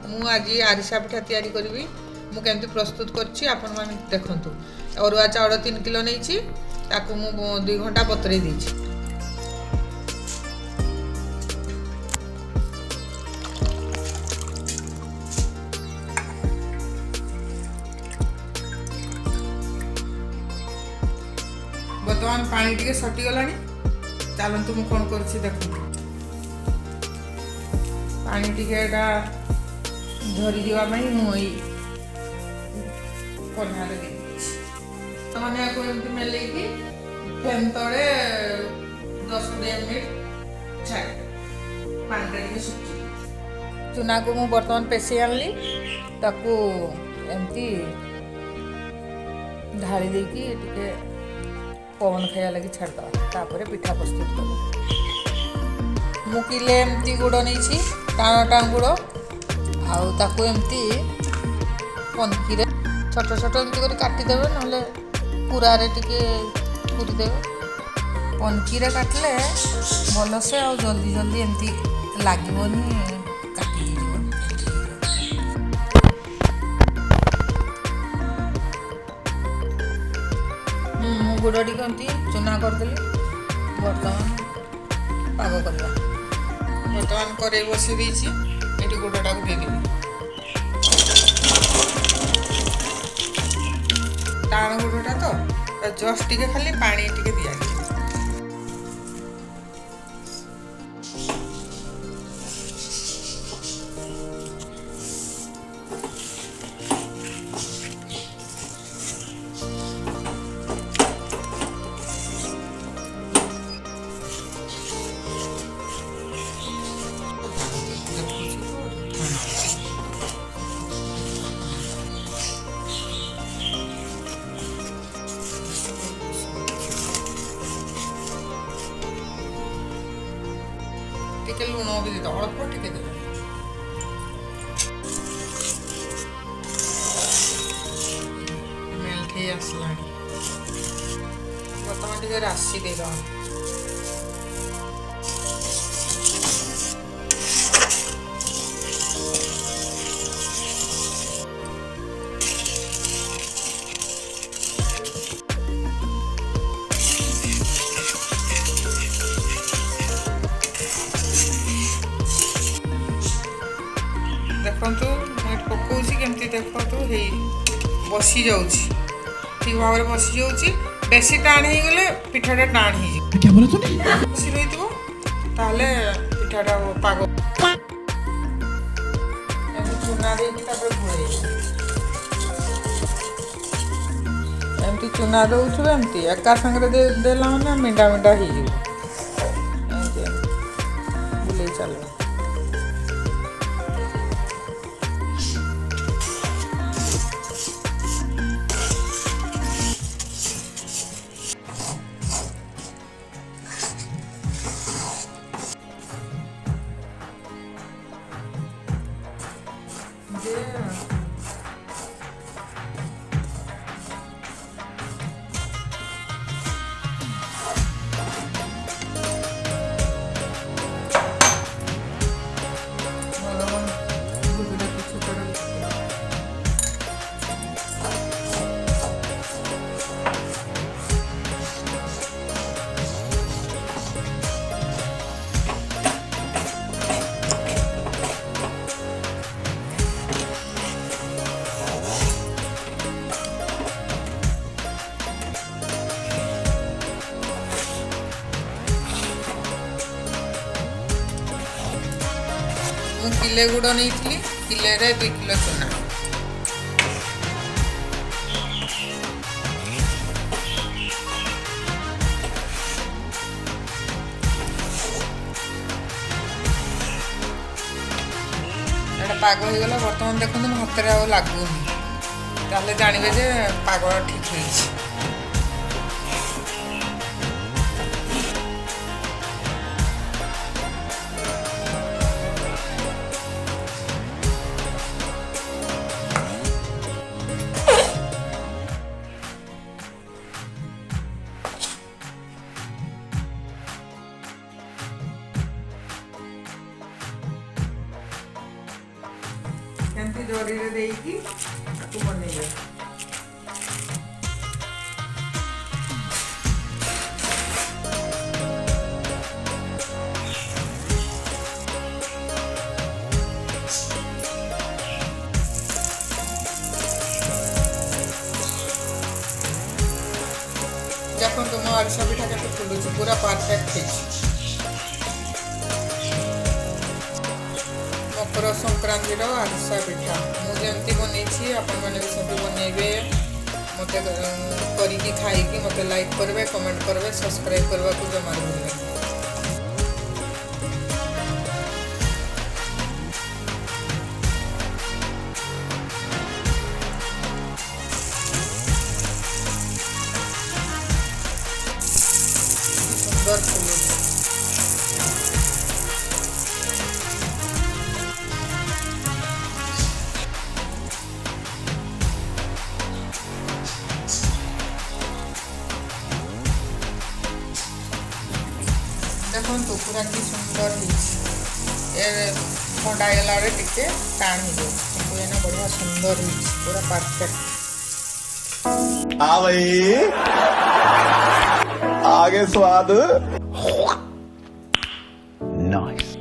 मु आज आरिसा पिठा तैयारी करी मुझे प्रस्तुत करछि आपण माने देखंतु। अरुआ चाउल 3 किलो नहीं ताकू मु 2 घंटा बतरे देछि। बर्तमान पानी टिके सटी गलानी। चलतु मु कौन कर देखो पानी टिके झरी जावाई मुई कन्हारे मैंने एमती मेल फैन तले 10-20 मिनट छाड़ पानी सुखी चूना को मु बर्तमान पेसी आनली ताकू एमती ढाली देकी टिके पवन खाया लगी छाड़द पिठा प्रस्तुत कर मु किले एमती गुड़ नहीं टाण टाण गुड़ आउ एमती पनकी छोट छोट एमती कर काटिदेवे ना पूरा टिके पूरीदेवे पनकी काटले भलसे आ जल्दी जल्दी एमती लगनी काटी गुड़ टी चूना करदेली बर्तमान पाग करवा बर्तमान कड़े बसी ये गुड़टा को देदेवी टाण गुड़टा तो जस्ट टिके खाली पानी टिके दिया टिके लुण भी दे अल्प टिके दे मेल्ट हो आसला बर्तमान टिके राशि दे देखु मुझे पकाऊँगी केमती देखु बसी जाऊँ ठीक भाव में बसी जाऊँ बेसी टाण हो गले पिठाटा टाण हो बसी रही ताले पिठाटा पाग चूना घोड़े एमती चूना दौथु एमती एका संगे देला मैंने मिंडा मिंडा हो बुले चल किले गुड़ नहीं किले 2 किलो चूना पाग हो गला बर्तमान देखो हाथ में लगुनि जानवे जे पाग ठीक हो ଏମିତି ଜରିରେ ଦେଇକି ତାକୁ ବନେଇବେ। ଦେଖନ୍ତୁ ମୋ ଆରିସା ପିଠା କେତେ ଫୁଲୁଛି, ପୁରା ପରଫେକ୍ଟ ହେଇଛି। ମକର ସଂକ୍ରାନ୍ତିର ଆରିସା ପିଠା ମୁଁ ଯେମିତି ବନେଇଛି ଆପଣମାନେ ବି ସେମିତି ବନେଇବେ। ମୋତେ କରିକି ଖାଇକି ମୋତେ ଲାଇକ୍ କରିବେ, କମେଣ୍ଟ କରିବେ, ସବସ୍କ୍ରାଇବ୍ କରିବାକୁ ଜମା ଭୁଲିବେନି। ସୁନ୍ଦର ଫୁଲୁଛି। ଦେଖନ୍ତୁ ପୁରା କି ସୁନ୍ଦର ହେଇଛି। ଏ ଥଣ୍ଡା ହେଇଗଲା ବେଳେ ଟିକେ ଟାଣ ହେଇଯାଉଛି, କିନ୍ତୁ ଏଇନା ବଢ଼ିଆ ସୁନ୍ଦର ହେଇଛି, ପୁରା ପରଫେକ୍ଟ। हाँ भाई आगे स्वाद नाइस।